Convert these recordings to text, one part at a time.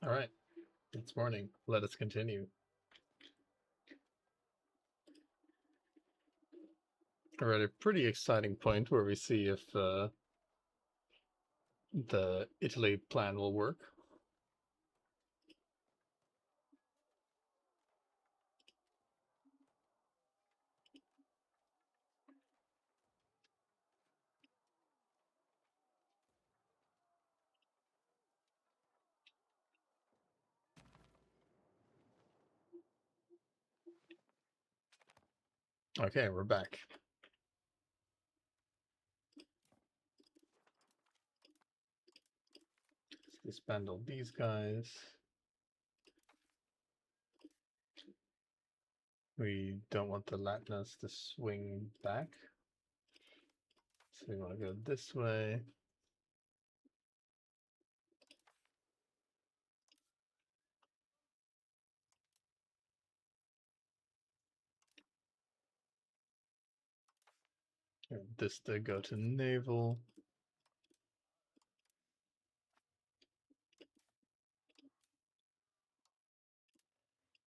All right, it's morning. Let us continue. We're at a pretty exciting point where we see if the Italy plan will work. Okay, we're back. Let's disbandle these guys. We don't want the Latinas to swing back. So we want to go this way. This to go to Naval.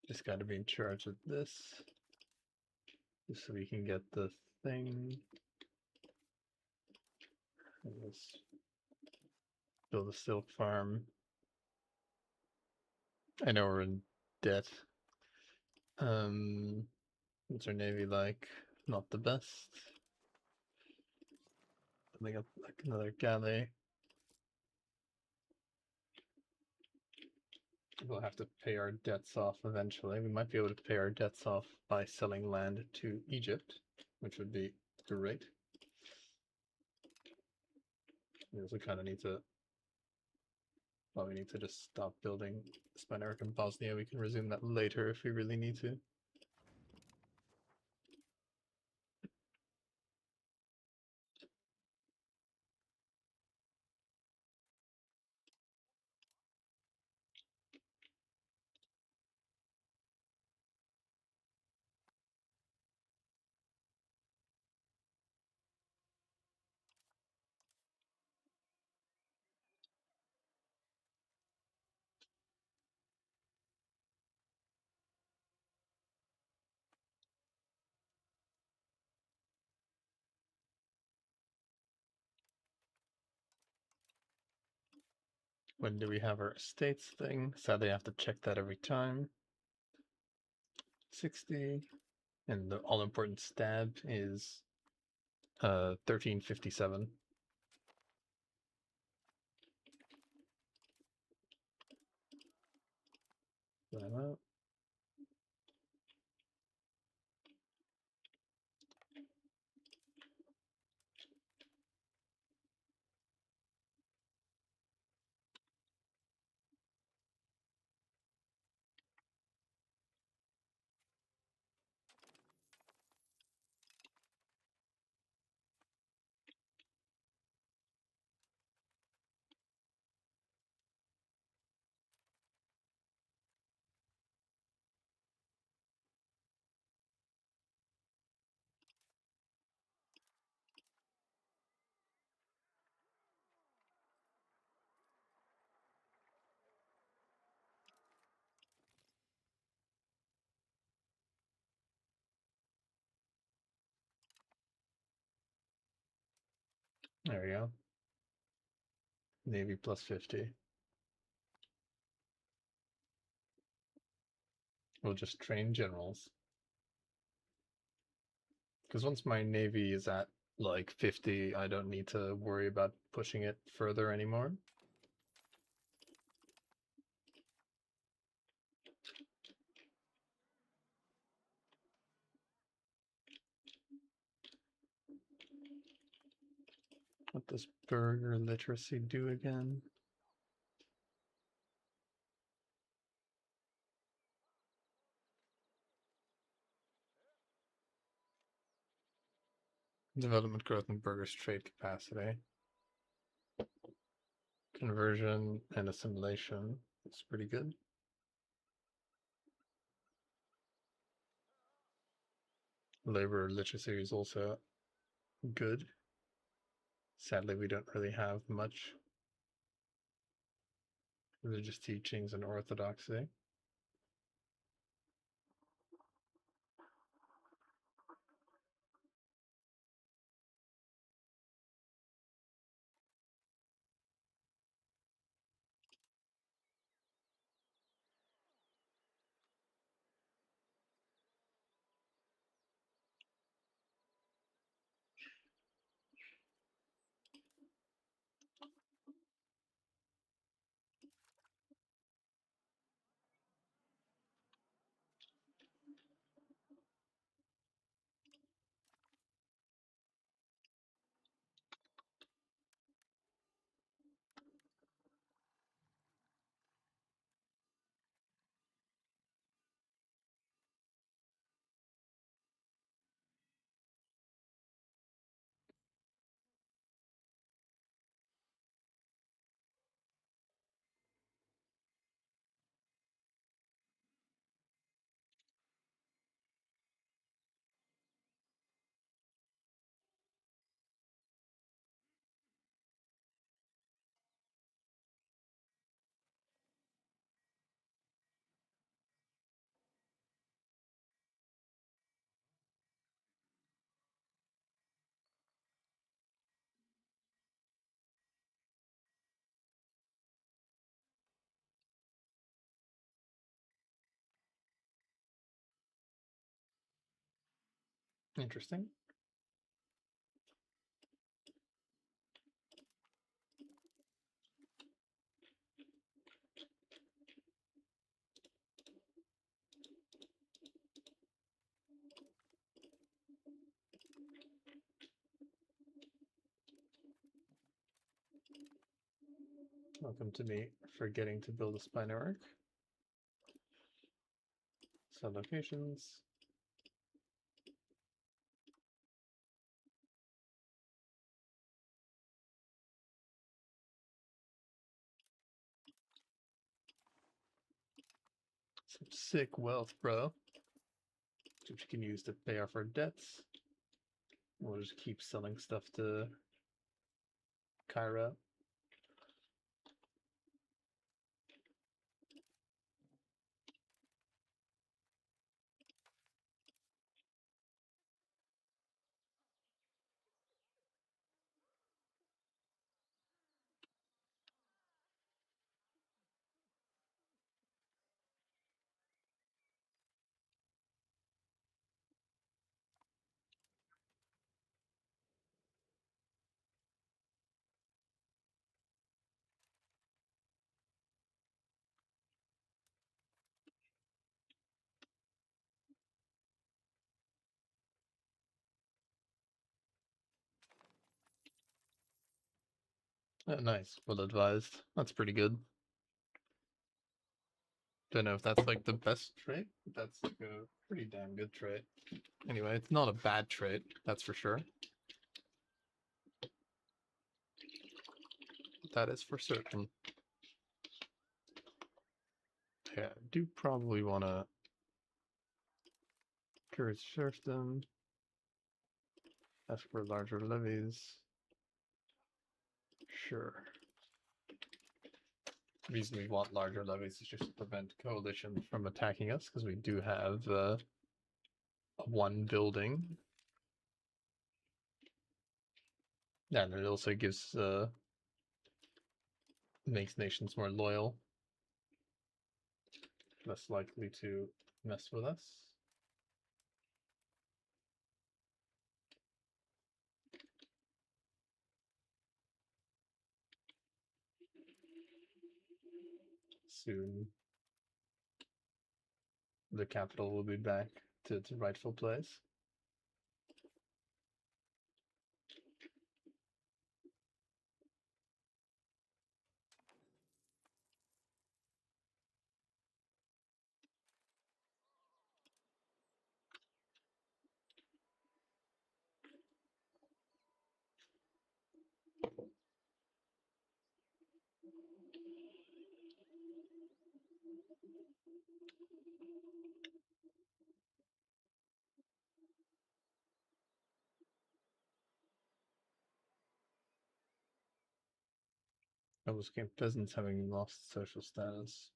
Just got to be in charge of this. Just so we can get the thing. Let's build a silk farm. I know we're in debt. What's our navy like? Not the best. Building up like another galley. We'll have to pay our debts off eventually. We might be able to pay our debts off by selling land to Egypt, which would be great. We also kind of need to, well, we need to just stop building Spanish in Bosnia. We can resume that later if we really need to. When do we have our estates thing? Sadly, I have to check that every time. 60. And the all important stab is 1357. That out. There we go. Navy plus 50. We'll just train generals. Because once my navy is at like 50, I don't need to worry about pushing it further anymore. What does burger literacy do again? Development growth and burgers trade capacity. Conversion and assimilation. It's pretty good. Labor literacy is also good. Sadly, we don't really have much. religious teachings and orthodoxy. Interesting. Welcome to me forgetting to build a spy network. Sub locations. Some sick wealth, bro. Which you can use to pay off our debts. We'll just keep selling stuff to Kyra. Oh, nice. Well advised. That's pretty good. Don't know if that's like the best trait, but that's like a pretty damn good trait. Anyway, it's not a bad trait, that's for sure. That is for certain. Yeah, I do probably want to encourage serfdom, ask for larger levies. Sure. The reason we want larger levies is just to prevent coalition from attacking us, because we do have one building. Yeah, and it also gives makes nations more loyal, less likely to mess with us. Soon the capital will be back to its rightful place. Troubles came peasants having lost social status.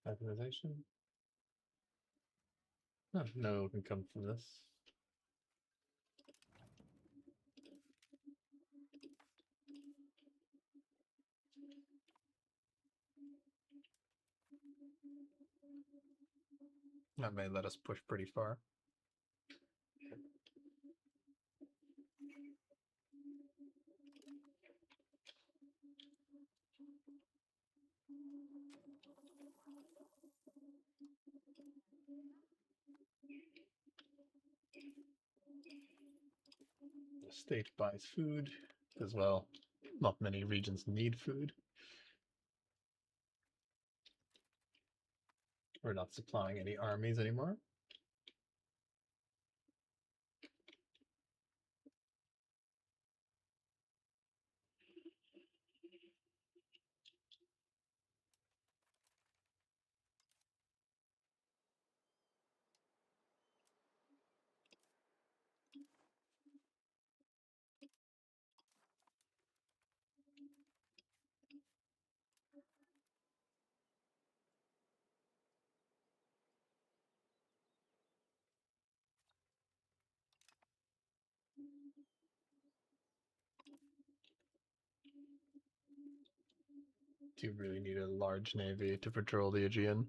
Organization? Oh, no can come from this. That may let us push pretty far. The state buys food, as well. Not many regions need food. We're not supplying any armies anymore. Do you really need a large navy to patrol the Aegean?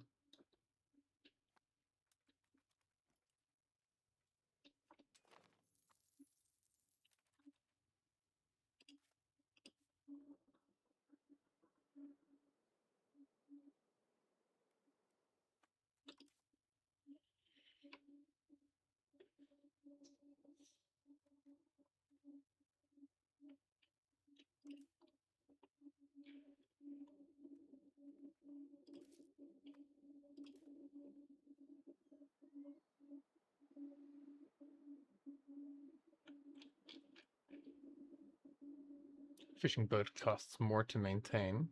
Fishing boat costs more to maintain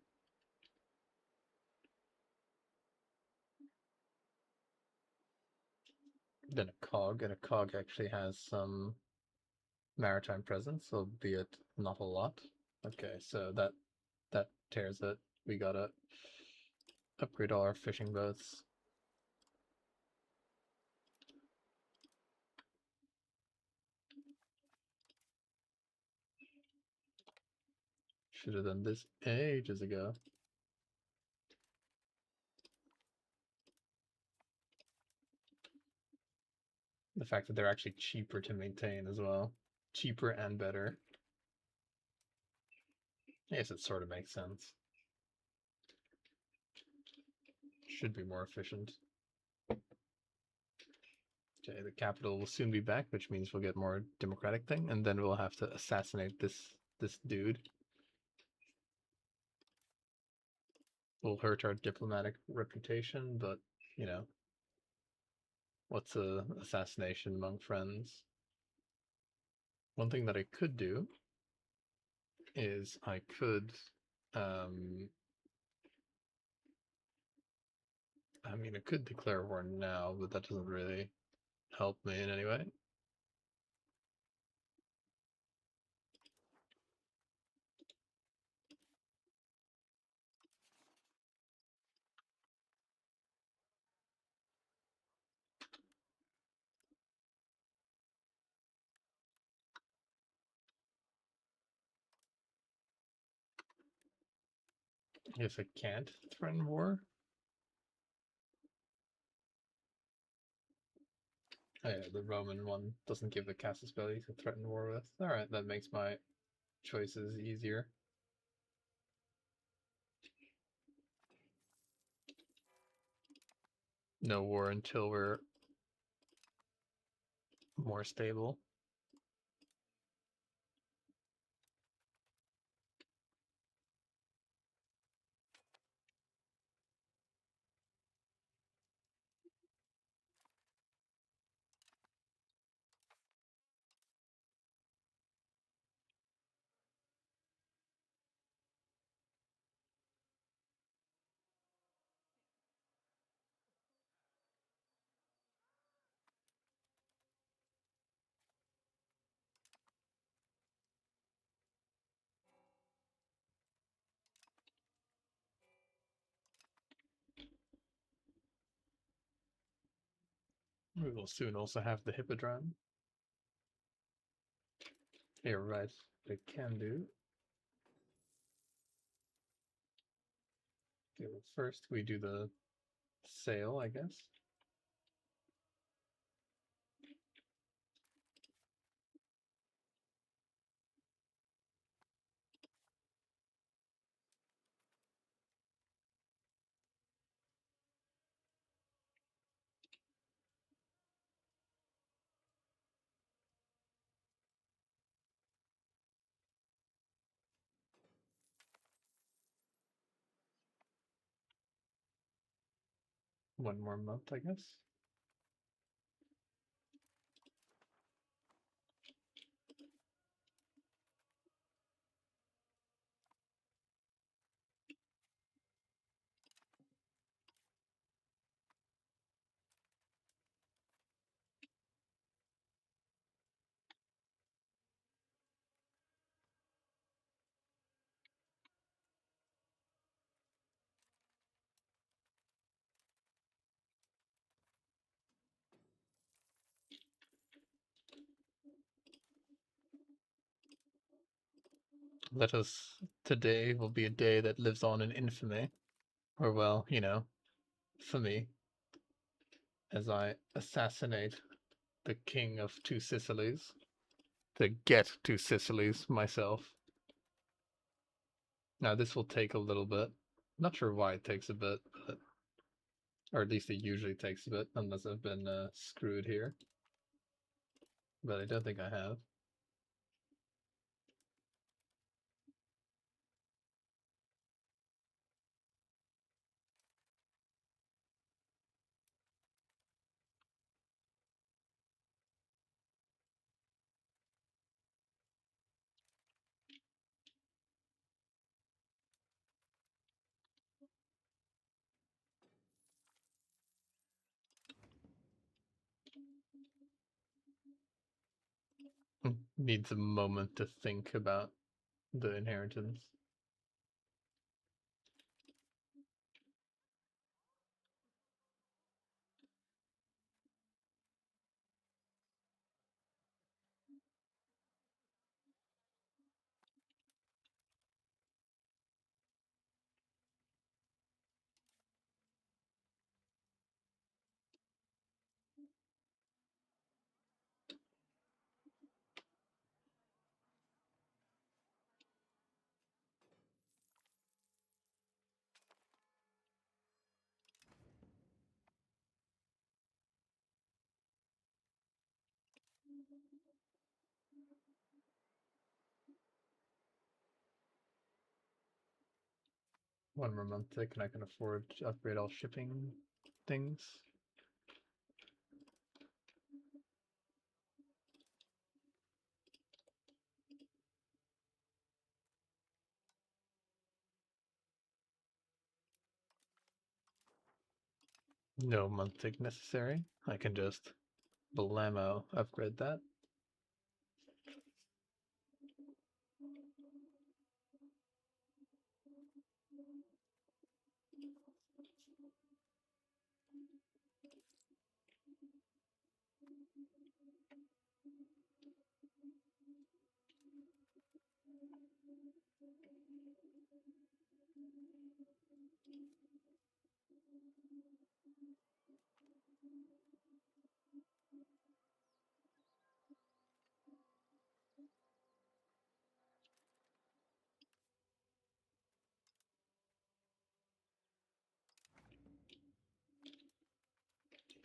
than a cog, and a cog actually has some maritime presence, albeit not a lot. Okay, so that tears it. We gotta upgrade all our fishing boats. Should have done this ages ago. The fact that they're actually cheaper to maintain as well. Cheaper and better. I guess it sort of makes sense. Should be more efficient. Okay, the capital will soon be back, which means we'll get more democratic thing, and then we'll have to assassinate this dude. Will hurt our diplomatic reputation, but you know, what's a assassination among friends? One thing that I could do is I could, I mean, I could declare war now, but that doesn't really help me in any way. I guess I can't threaten war. Oh, yeah, the Roman one doesn't give the casus belli to threaten war with. Alright, that makes my choices easier. No war until we're more stable. We will soon also have the Hippodrome. You're right, they can do. Okay, well, first we do the sail, I guess. One more month, I guess. Let us. Today will be a day that lives on in infamy. Or, well, for me, as I assassinate the king of two Sicilies to get to Sicilies myself. Now, this will take a little bit. Not sure why it takes a bit, but, or at least it usually takes a bit, unless I've been screwed here. But I don't think I have. Needs a moment to think about the inheritance. One more month tick, and I can afford to upgrade all shipping things. No month tick necessary. I can just blammo upgrade that.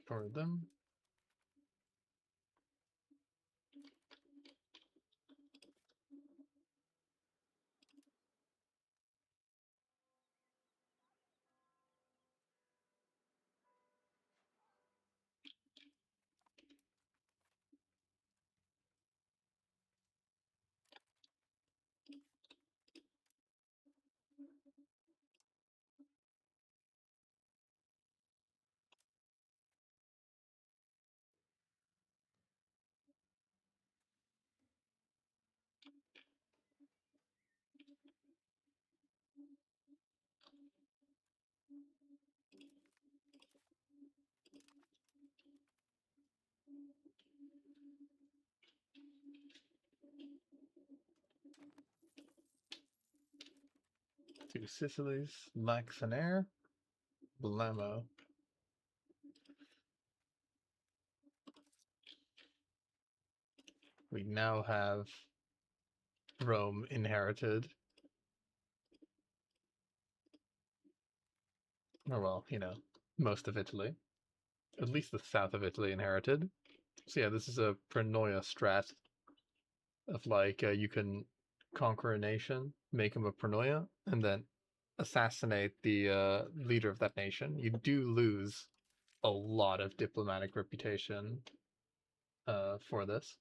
For them. Two Sicilies, Lax and Air, Blammo. We now have Rome inherited. Or well, you know, most of Italy. At least the south of Italy inherited. So yeah, this is a Pronoia strat of like you can conquer a nation, make him a Pronoia, and then assassinate the leader of that nation. You do lose a lot of diplomatic reputation for this.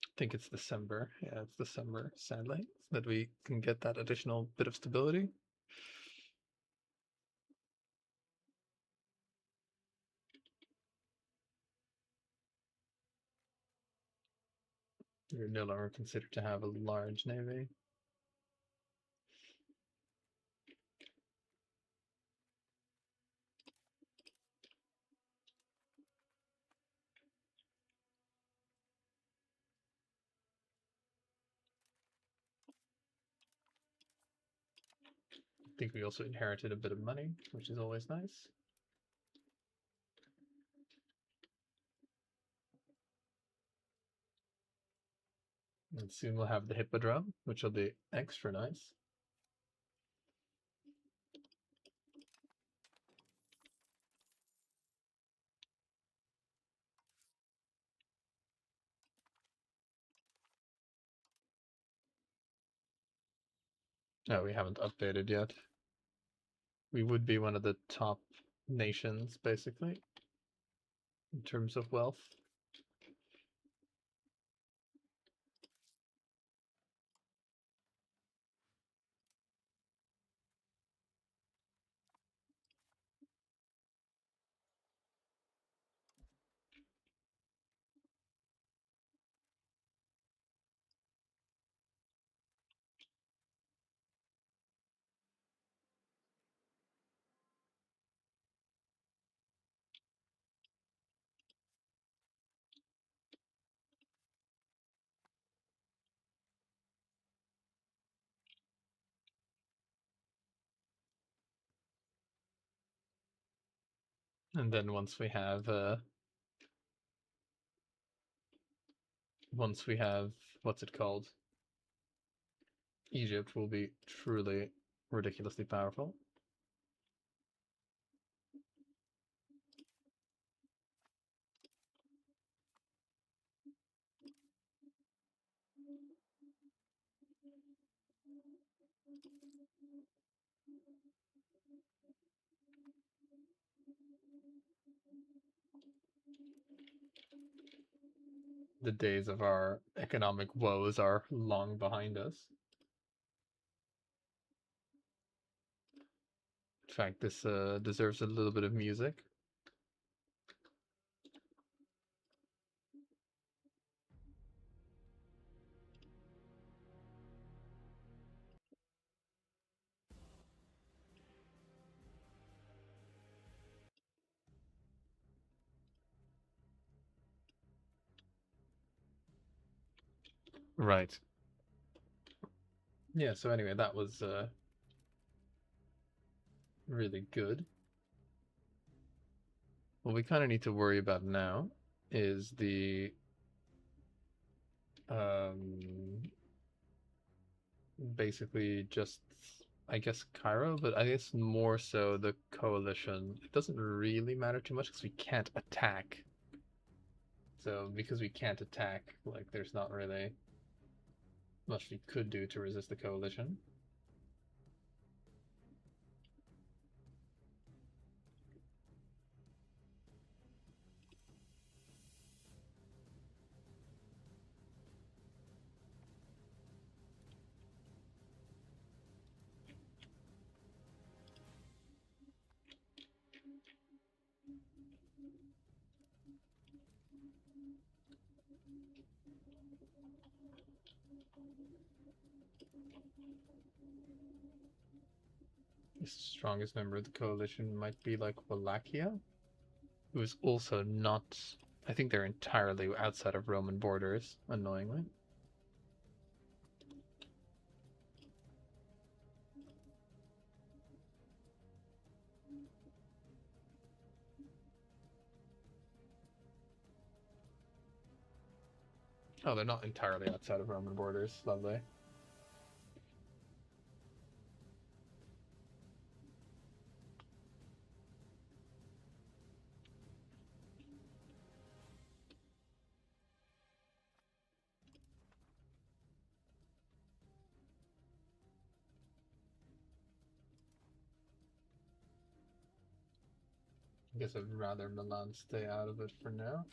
I think it's December. Yeah, it's December, sadly, that we can get that additional bit of stability. You're no longer considered to have a large navy. I think we also inherited a bit of money, which is always nice. And soon we'll have the Hippodrome, which will be extra nice. No, we haven't updated yet. We would be one of the top nations, basically, in terms of wealth. And then once we have what's it called? Egypt will be truly ridiculously powerful. The days of our economic woes are long behind us. In fact, this deserves a little bit of music. Right. Yeah, so anyway, that was really good. What we kind of need to worry about now is the basically just, I guess, Cairo, but I guess more so the coalition. It doesn't really matter too much because we can't attack. So because we can't attack, like there's not really much we could do to resist the coalition. The strongest member of the coalition might be like Wallachia, who is also not I think they're entirely outside of Roman borders, annoyingly. Oh, they're not entirely outside of Roman borders. Lovely. I guess I'd rather Milan stay out of it for now.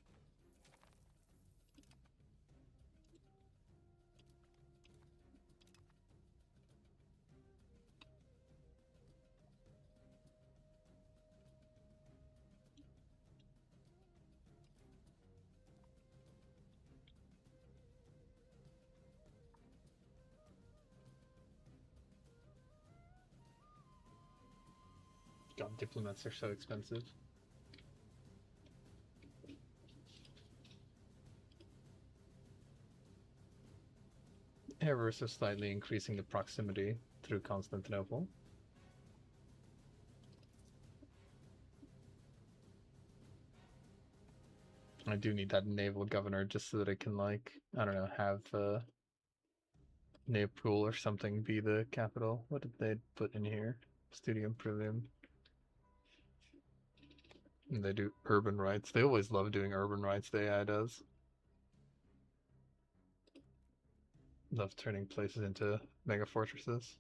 God, diplomats are so expensive. Ever so slightly increasing the proximity through Constantinople. I do need that naval governor just so that I can, like, I don't know, have Naples or something be the capital. What did they put in here? Studium Prilium. And they do urban rights. They always love doing urban rights, the AI does. Love turning places into mega fortresses.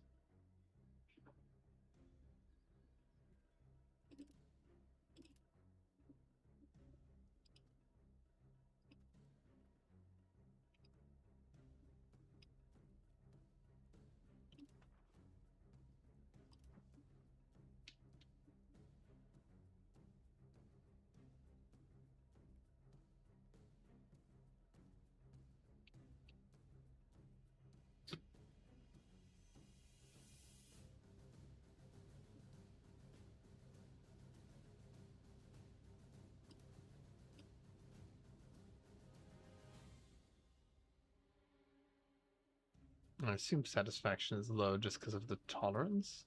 I assume satisfaction is low just because of the tolerance.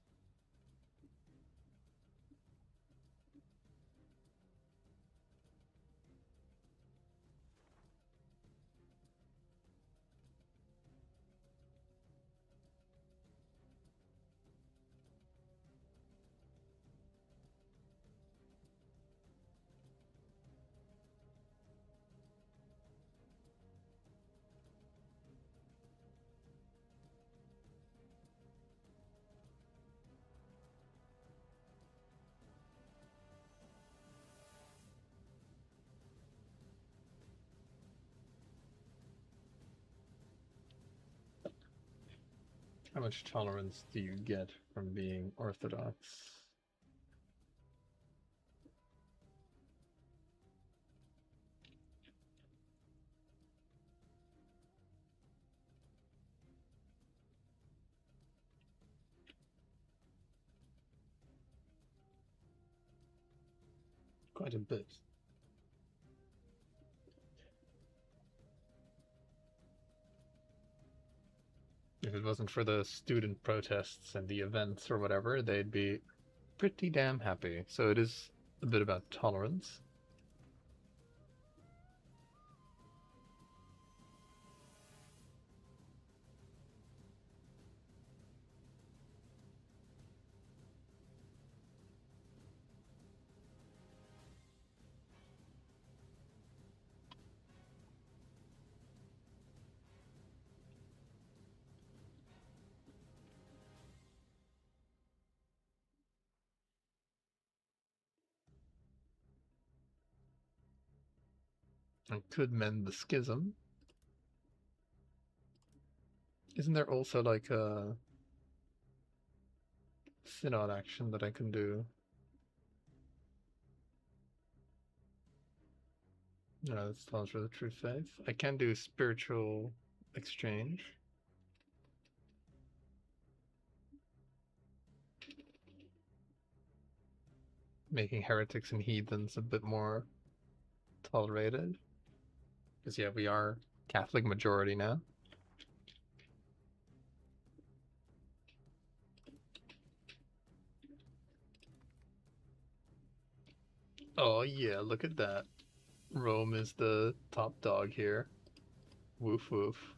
How much tolerance do you get from being Orthodox? Quite a bit. If it wasn't for the student protests and the events or whatever, they'd be pretty damn happy. So it is a bit about tolerance. And could mend the schism. Isn't there also like a synod action that I can do? No, that's not for the true faith. I can do spiritual exchange. Making heretics and heathens a bit more tolerated. Because, yeah, we are Catholic majority now. Oh, yeah, look at that. Rome is the top dog here. Woof woof.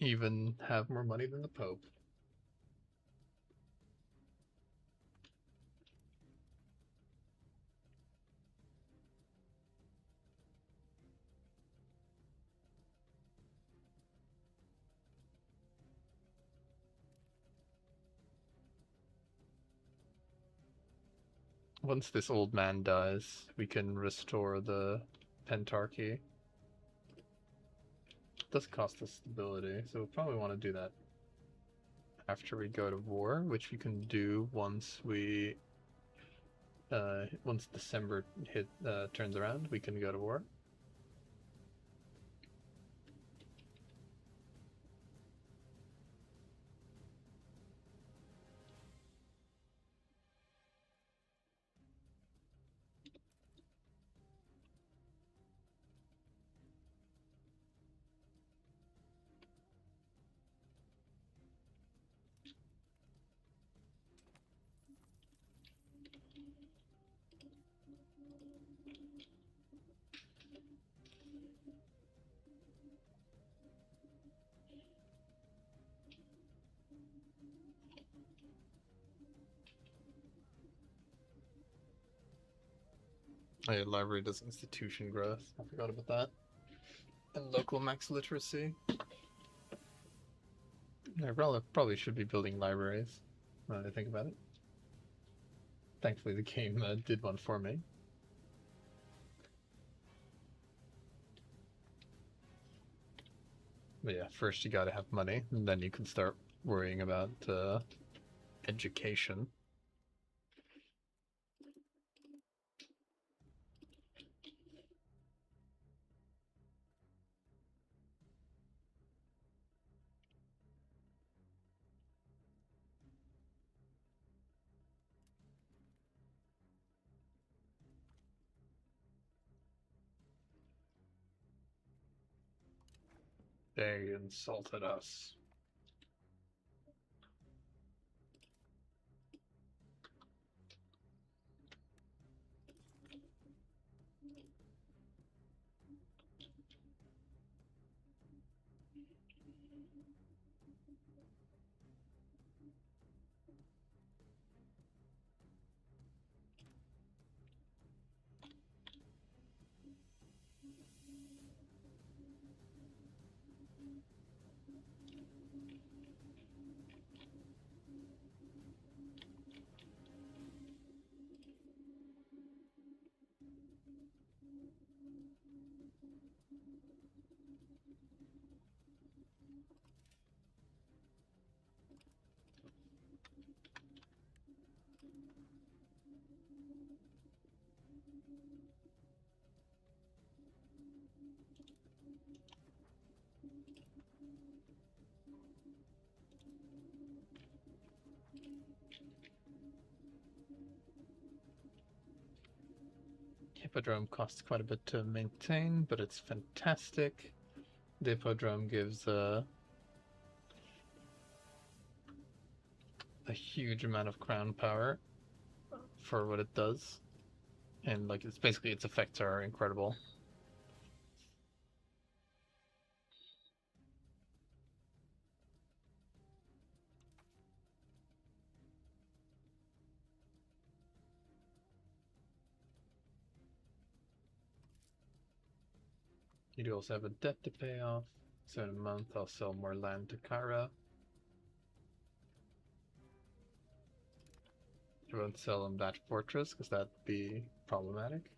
Even have more money than the Pope. Once this old man dies, we can restore the Pentarchy. It does cost us stability, so we'll probably want to do that after we go to war, which we can do once we once December turns around, we can go to war. Oh, yeah, library does institution growth. I forgot about that. And local max literacy. I probably should be building libraries when I think about it. Thankfully, the game did one for me. But yeah, first you gotta have money, and then you can start worrying about education. They insulted us. Hippodrome costs quite a bit to maintain, but it's fantastic. The Hippodrome gives a huge amount of crown power for what it does. And like it's basically its effects are incredible. You do also have a debt to pay off. So in a month I'll sell more land to Kara. You won't sell them that fortress because that'd be problematic.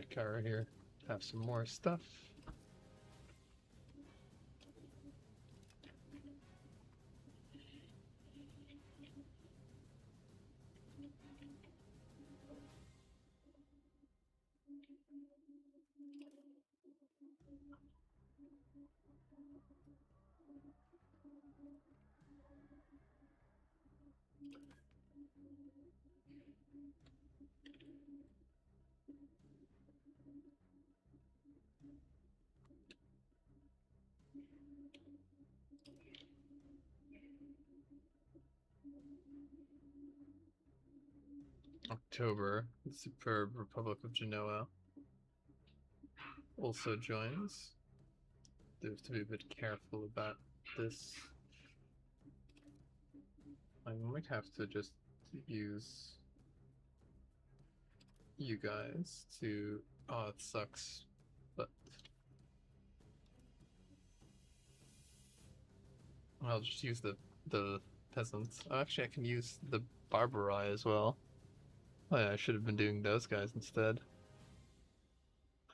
Kara here, have some more stuff. October, the superb Republic of Genoa also joins. They have to be a bit careful about this. I might have to just use you guys to... Oh, it sucks, but I'll just use the peasants. Oh, actually, I can use the Barbarai as well. Oh yeah, I should have been doing those guys instead.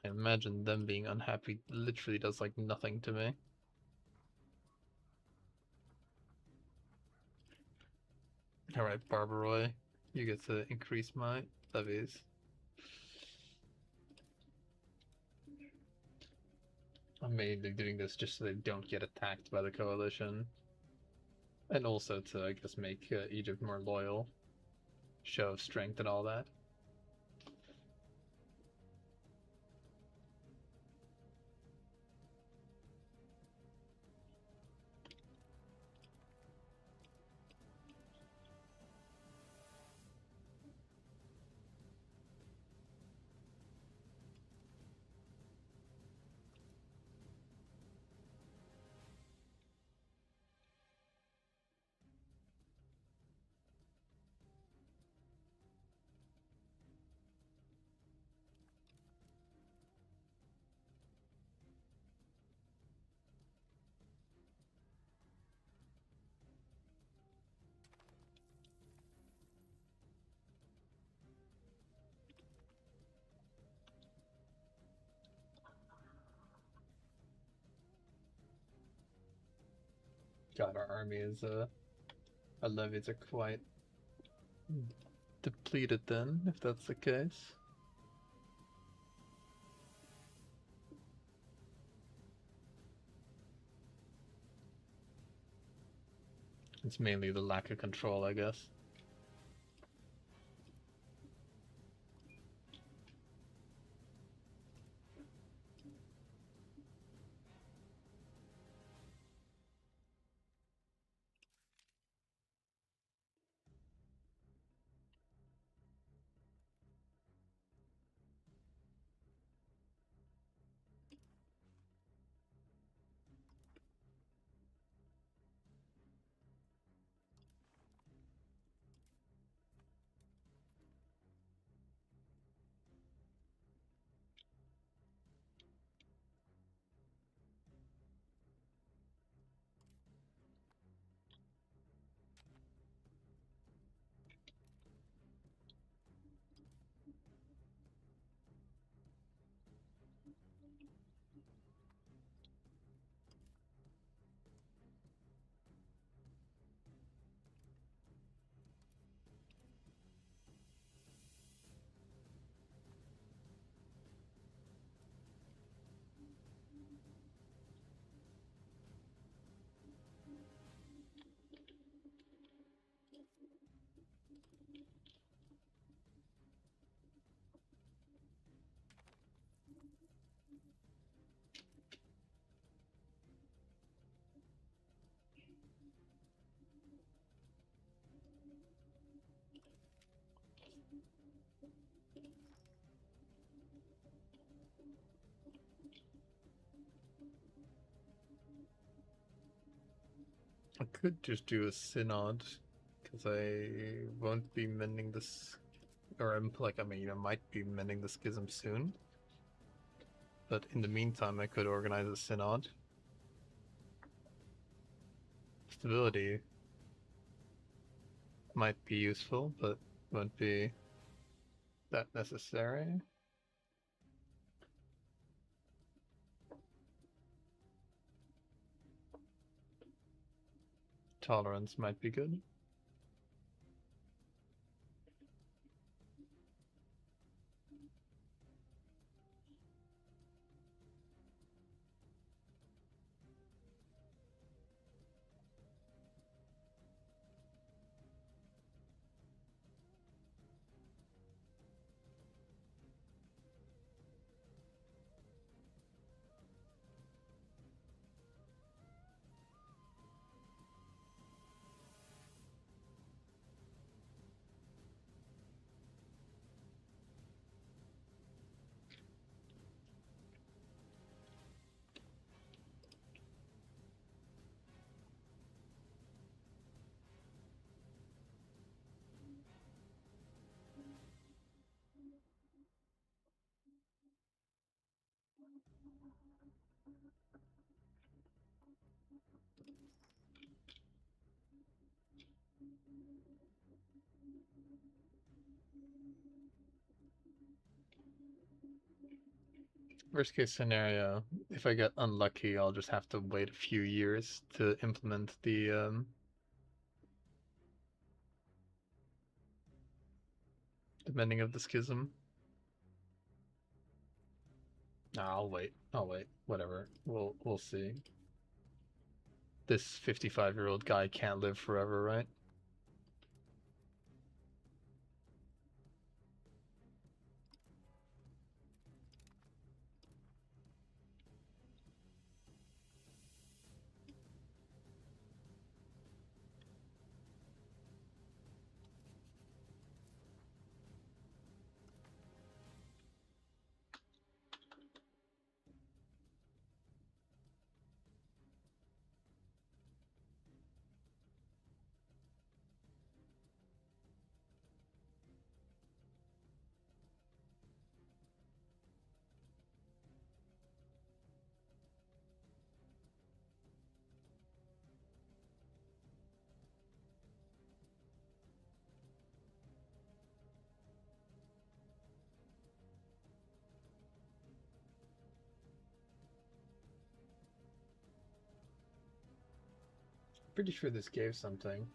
I imagine them being unhappy literally does like nothing to me. Alright, Barbaroi, you get to increase my levies. I'm mainly doing this just so they don't get attacked by the coalition. And also to, I guess, make Egypt more loyal. Show of strength and all that. God, our army is, our levies are quite depleted then, if that's the case. It's mainly the lack of control, I guess. I could just do a synod, because I won't be mending this, or I'm like, I mean, I might be mending the schism soon. But in the meantime, I could organize a synod. Stability might be useful, but won't be that necessary. Tolerance might be good. Worst case scenario, if I get unlucky, I'll just have to wait a few years to implement the mending of the schism. Nah, I'll wait. I'll wait. Whatever. We'll see. This 55-year-old guy can't live forever, right? Pretty sure this gave something.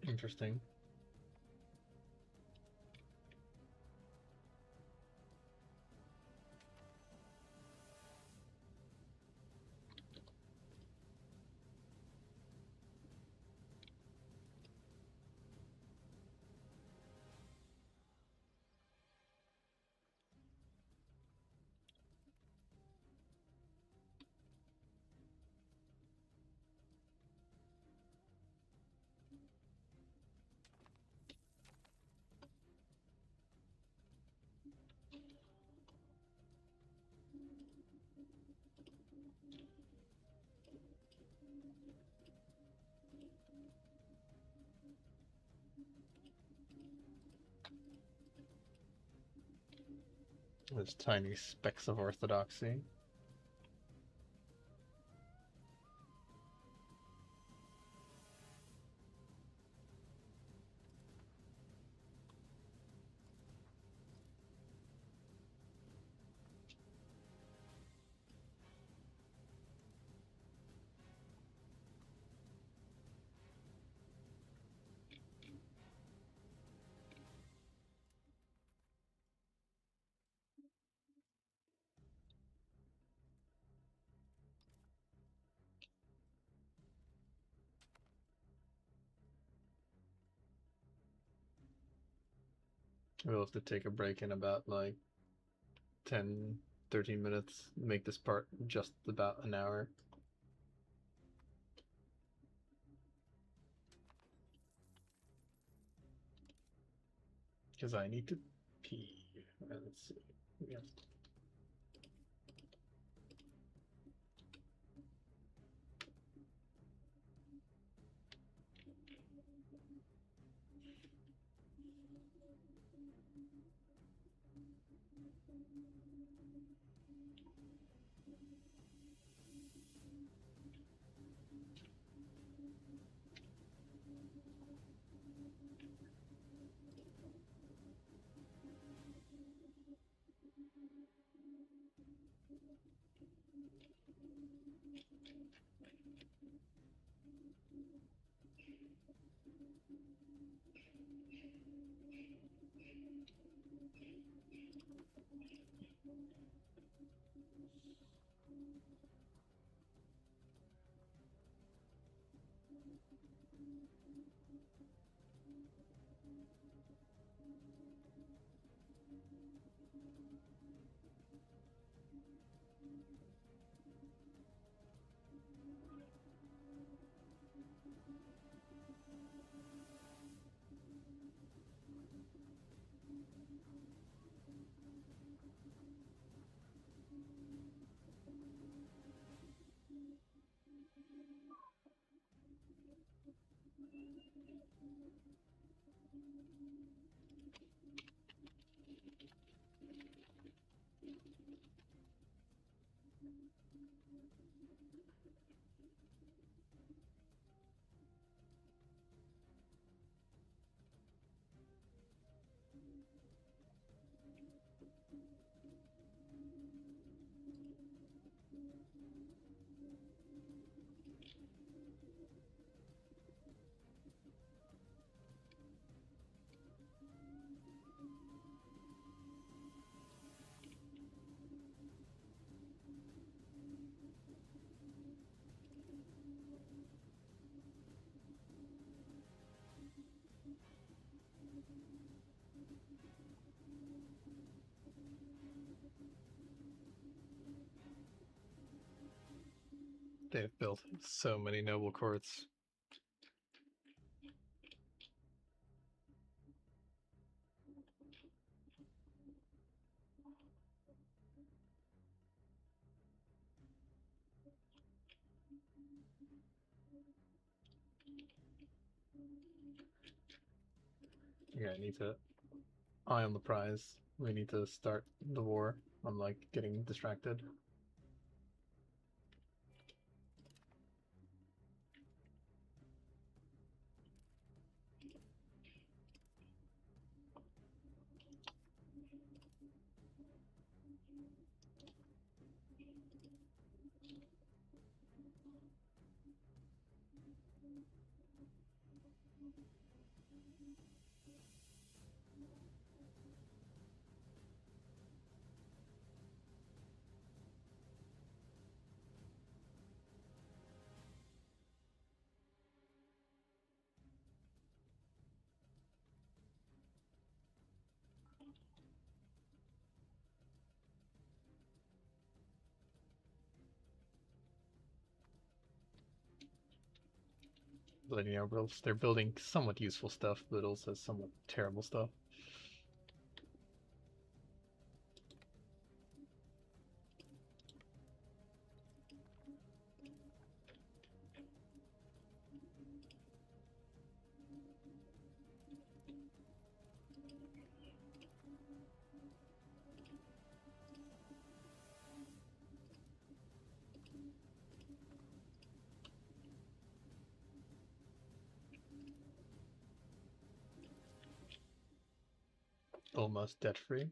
Interesting. There's tiny specks of orthodoxy. We'll have to take a break in about like 10, 13 minutes. Make this part just about an hour. Because I need to pee. Let's see. Yeah. They've built so many noble courts. Yeah, I need to eye on the prize. We need to start the war. I'm like getting distracted. But you know, they're building somewhat useful stuff, but also somewhat terrible stuff. almost debt-free.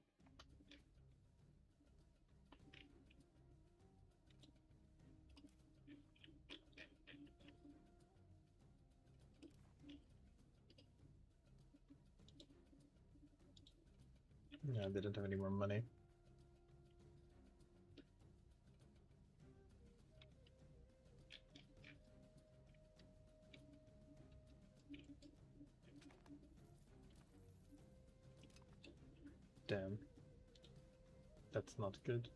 Yeah, they didn't have any more money. Damn. That's not good.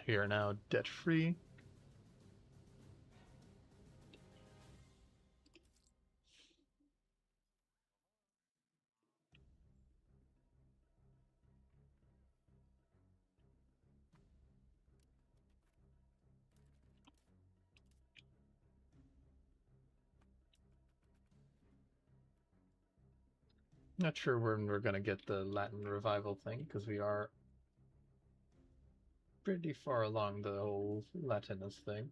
We are now debt-free. Not sure when we're gonna get the Latin revival thing, because we are pretty far along the whole Latinus thing.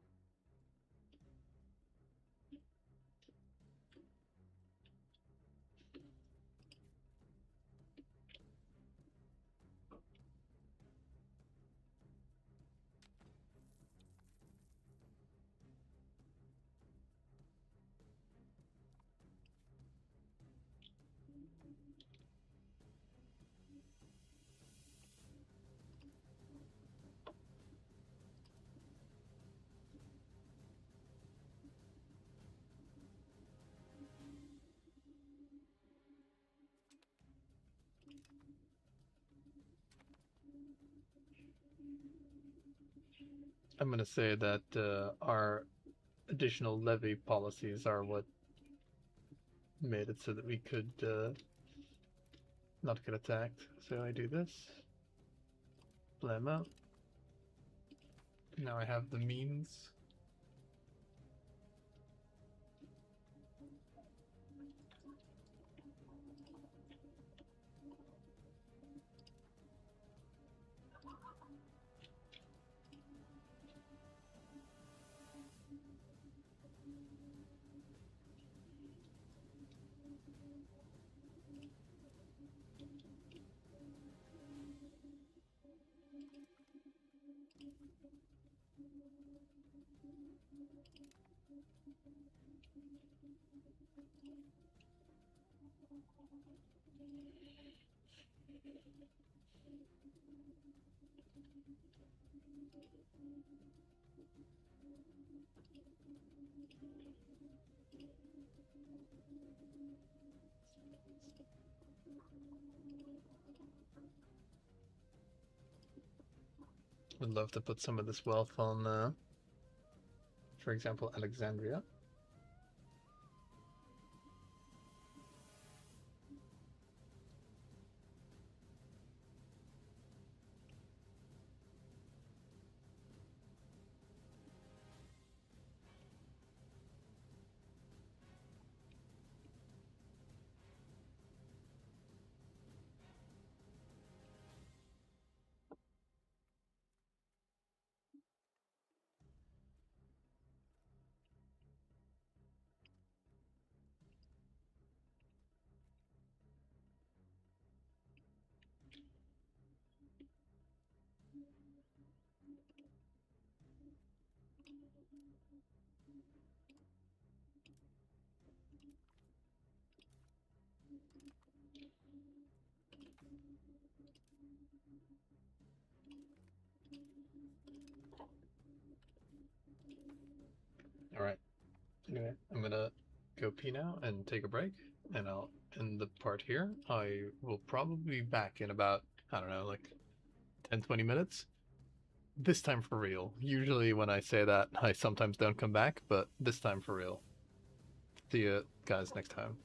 I'm gonna say that our additional levy policies are what made it so that we could not get attacked. So I do this. Blam out. Now I have the means. Would love to put some of this wealth on, for example, Alexandria. Alright. Anyway, I'm gonna go pee now and take a break, and I'll end the part here. I will probably be back in about, I don't know, like 10-20 minutes. This time for real. Usually when I say that, I sometimes don't come back, but this time for real. See you guys next time.